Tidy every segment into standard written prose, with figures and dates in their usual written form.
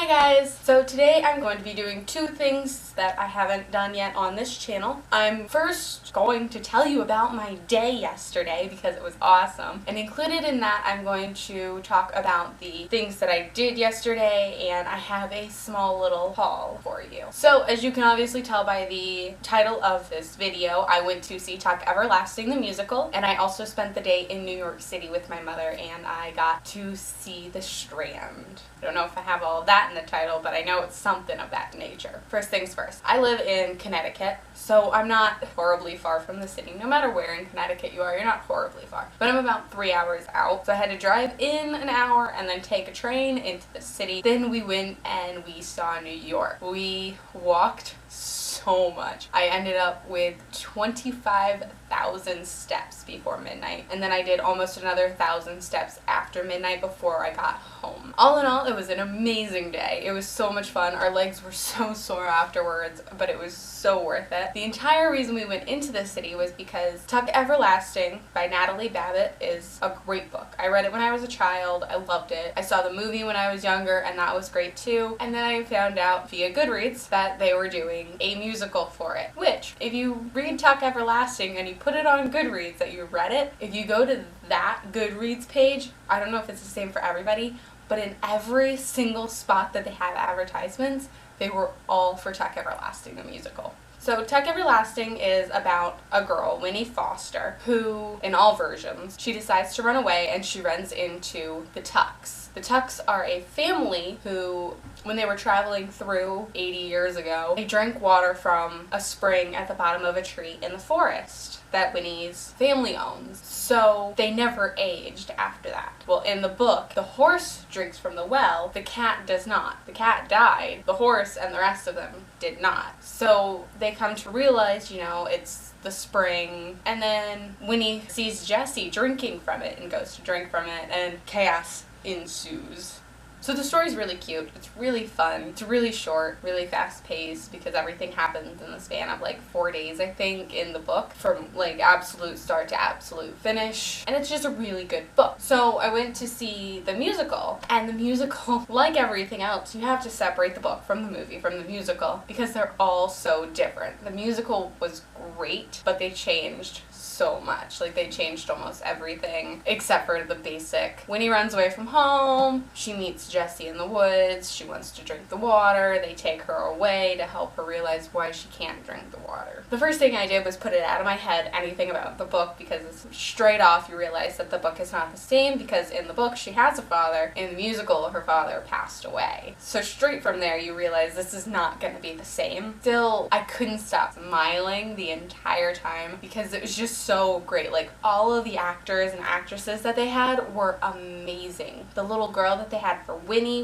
Hi guys! So today I'm going to be doing two things that I haven't done yet on this channel. I'm first going to tell you about my day yesterday because it was awesome. And included in that I'm going to talk about the things that I did yesterday, and I have a small little haul for you. So as you can obviously tell by the title of this video, I went to see Tuck Everlasting the musical, and I also spent the day in New York City with my mother, and I got to see the Strand. I don't know if I have all of that in the title, but I know it's something of that nature. First things first, I live in Connecticut, so I'm not horribly far from the city. No matter where in Connecticut you are, you're not horribly far. But I'm about 3 hours out, so I had to drive in an hour and then take a train into the city. Then we went and we saw New York. We walked so much. I ended up with 25,000 steps before midnight, and then I did almost another 1,000 steps after midnight before I got home. All in all, it was an amazing day. It was so much fun. Our legs were so sore afterwards, but it was so worth it. The entire reason we went into the city was because Tuck Everlasting by Natalie Babbitt is a great book. I read it when I was a child. I loved it. I saw the movie when I was younger, and that was great too. And then I found out via Goodreads that they were doing a musical for it, which if you read Tuck Everlasting and you put it on Goodreads that you read it, if you go to that Goodreads page, I don't know if it's the same for everybody, but in every single spot that they have advertisements, they were all for Tuck Everlasting the musical. So Tuck Everlasting is about a girl, Winnie Foster, who, in all versions, she decides to run away and she runs into the Tucks. The Tucks are a family who, when they were traveling through 80 years ago, they drank water from a spring at the bottom of a tree in the forest that Winnie's family owns. So they never aged after that. Well, in the book, the horse drinks from the well, the cat does not. The cat died. The horse and the rest of them did not. So they come to realize, it's the spring, and then Winnie sees Jessie drinking from it and goes to drink from it, and chaos ensues. So the story's really cute. It's really fun. It's really short, really fast paced because everything happens in the span of 4 days, I think, in the book, from absolute start to absolute finish. And it's just a really good book. So I went to see the musical, and the musical, like everything else, you have to separate the book from the movie, from the musical, because they're all so different. The musical was great, but they changed so much. They changed almost everything except for the basic. Winnie runs away from home. She meets Jessie in the woods. She wants to drink the water. They take her away to help her realize why she can't drink the water. The first thing I did was put it out of my head, anything about the book, because it's straight off you realize that the book is not the same, because in the book she has a father. In the musical, her father passed away. So straight from there you realize this is not going to be the same. Still, I couldn't stop smiling the entire time because it was just so great. All of the actors and actresses that they had were amazing. The little girl that they had for Winnie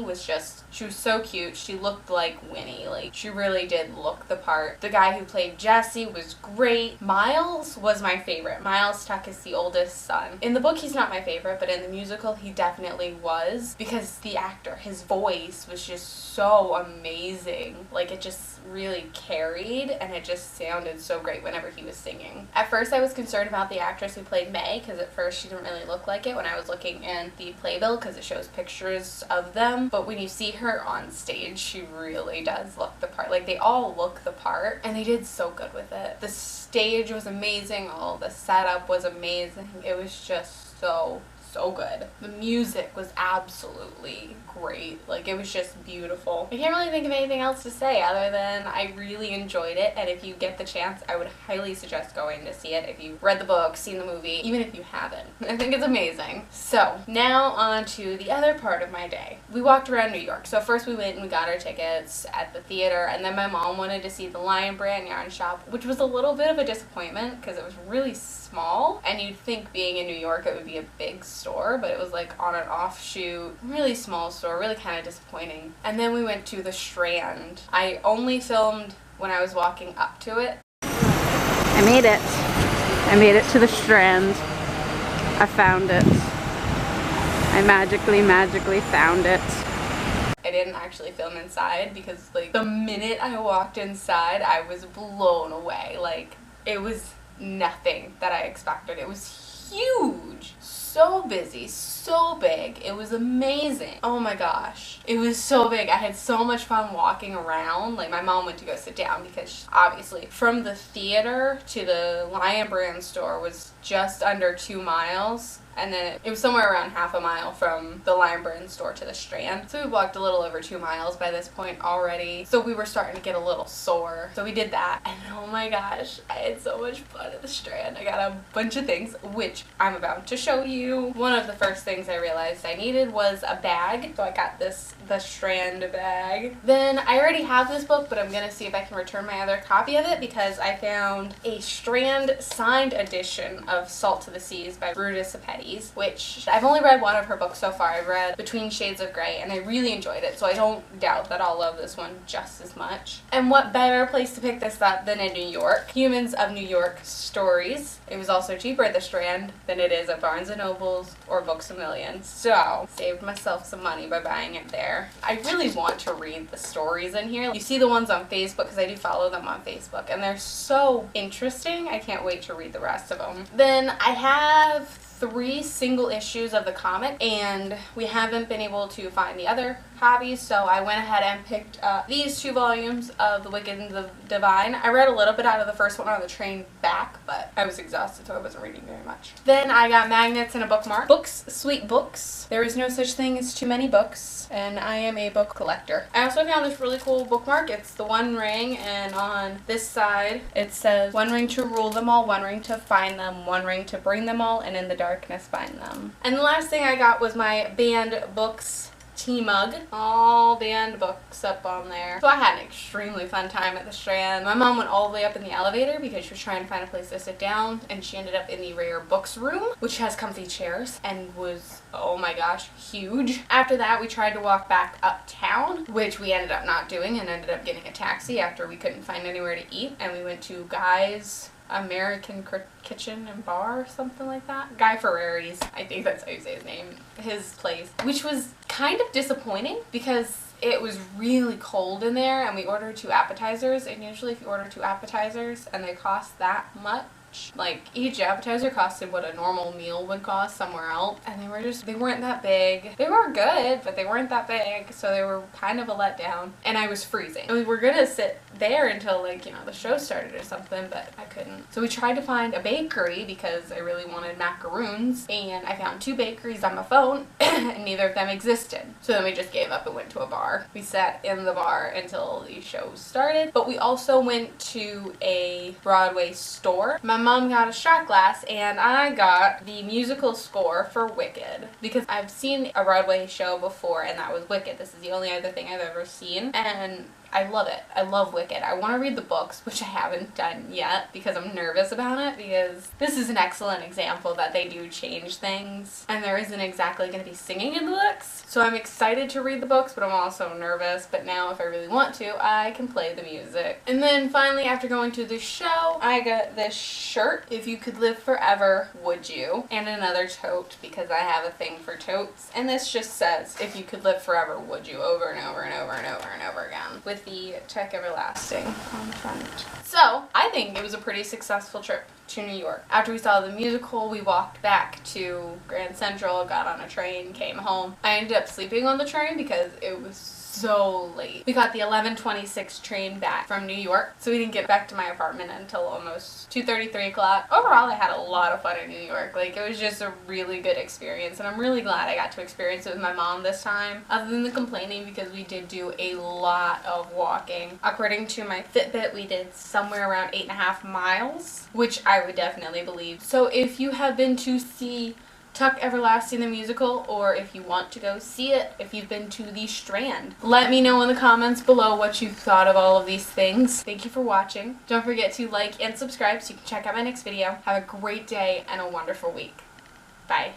she was so cute. She looked like Winnie. She really did look the part. The guy who played Jessie was great. Miles was my favorite. Miles Tuck is the oldest son. In the book, he's not my favorite, but in the musical, he definitely was, because the actor, his voice was just so amazing. It just really carried, and it just sounded so great whenever he was singing. At first, I was concerned about the actress who played May, because at first she didn't really look like it when I was looking in the playbill, because it shows pictures of them, but when you see her on stage, she really does look the part. They all look the part, and they did so good with it. The stage was amazing. All the setup was amazing. It was just so good. The music was absolutely great. It was just beautiful. I can't really think of anything else to say other than I really enjoyed it, and if you get the chance, I would highly suggest going to see it if you've read the book, seen the movie, even if you haven't. I think it's amazing. So, now on to the other part of my day. We walked around New York. So first we went and we got our tickets at the theater, and then my mom wanted to see the Lion Brand yarn shop, which was a little bit of a disappointment because it was really small, and you'd think being in New York it would be a big store, but it was on an offshoot, really small store, really kind of disappointing. And then we went to the Strand. I only filmed when I was walking up to it. I made it. I made it to the Strand. I found it. I magically found it. I didn't actually film inside because the minute I walked inside, I was blown away. It was nothing that I expected. It was huge. so busy, so big. It was amazing. Oh my gosh. It was so big. I had so much fun walking around. Like, my mom went to go sit down because obviously from the theater to the Lion Brand store was just under 2 miles. And then it was somewhere around half a mile from the Lion Brand store to the Strand. So we walked a little over 2 miles by this point already. So we were starting to get a little sore. So we did that. And oh my gosh, I had so much fun at the Strand. I got a bunch of things, which I'm about to show you. One of the first things I realized I needed was a bag. So I got the Strand bag. Then I already have this book, but I'm going to see if I can return my other copy of it because I found a Strand signed edition of Salt to the Seas by Brutus Apettis, which I've only read one of her books so far. I've read Between Shades of Grey, and I really enjoyed it, so I don't doubt that I'll love this one just as much. And what better place to pick this up than in New York? Humans of New York Stories. It was also cheaper at the Strand than it is at Barnes & Noble's or Books A Million, so saved myself some money by buying it there. I really want to read the stories in here. You see the ones on Facebook, because I do follow them on Facebook, and they're so interesting. I can't wait to read the rest of them. Then I have 3 single issues of the comic, and we haven't been able to find the other copies, so I went ahead and picked up these 2 volumes of The Wicked and the Divine. I read a little bit out of the first one on the train back, but I was exhausted, so I wasn't reading very much. Then I got magnets and a bookmark. Books, sweet books. There is no such thing as too many books, and I am a book collector. I also found this really cool bookmark. It's the One Ring, and on this side it says, "One ring to rule them all, one ring to find them, one ring to bring them all, and in the darkness find them." And the last thing I got was my banned books tea mug. All banned books up on there. So I had an extremely fun time at the Strand. My mom went all the way up in the elevator because she was trying to find a place to sit down, and she ended up in the rare books room, which has comfy chairs and was, oh my gosh, huge. After that, we tried to walk back uptown, which we ended up not doing and ended up getting a taxi after we couldn't find anywhere to eat, and we went to Guy's American Kitchen and Bar or something like that. Guy Ferrari's, I think that's how you say his name, his place, which was kind of disappointing because it was really cold in there, and we ordered 2 appetizers, and usually if you order 2 appetizers and they cost that much, like each appetizer costed what a normal meal would cost somewhere else, and they weren't that big. They were good, but they weren't that big, so they were kind of a letdown, and I was freezing. And we were gonna sit there until, like, you know, the show started or something, but I couldn't. So we tried to find a bakery because I really wanted macaroons, and I found 2 bakeries on my phone and neither of them existed. So then we just gave up and went to a bar. We sat in the bar until the show started, but we also went to a Broadway store. My mom got a shot glass, and I got the musical score for Wicked because I've seen a Broadway show before, and that was Wicked. This is the only other thing I've ever seen, and I love it. I love Wicked. I want to read the books, which I haven't done yet because I'm nervous about it, because this is an excellent example that they do change things and there isn't exactly going to be singing in the books. So I'm excited to read the books, but I'm also nervous. But now if I really want to, I can play the music. And then finally, after going to the show, I got this shirt, "If you could live forever, would you?" And another tote because I have a thing for totes. And this just says, "If you could live forever, would you?" over and over and over and over and over again, with the Tech Everlasting on the front. So I think it was a pretty successful trip to New York. After we saw the musical, we walked back to Grand Central, got on a train, came home. I ended up sleeping on the train because it was so late. We got the 11:26 train back from New York, so we didn't get back to my apartment until almost 2:30, 3 o'clock. Overall, I had a lot of fun in New York. Like, it was just a really good experience, and I'm really glad I got to experience it with my mom this time, other than the complaining, because we did do a lot of walking. According to my Fitbit, we did somewhere around 8.5 miles, which I would definitely believe. So if you have been to see Tuck Everlasting the musical, or if you want to go see it, if you've been to the Strand, let me know in the comments below what you thought of all of these things. Thank you for watching. Don't forget to like and subscribe so you can check out my next video. Have a great day and a wonderful week. Bye.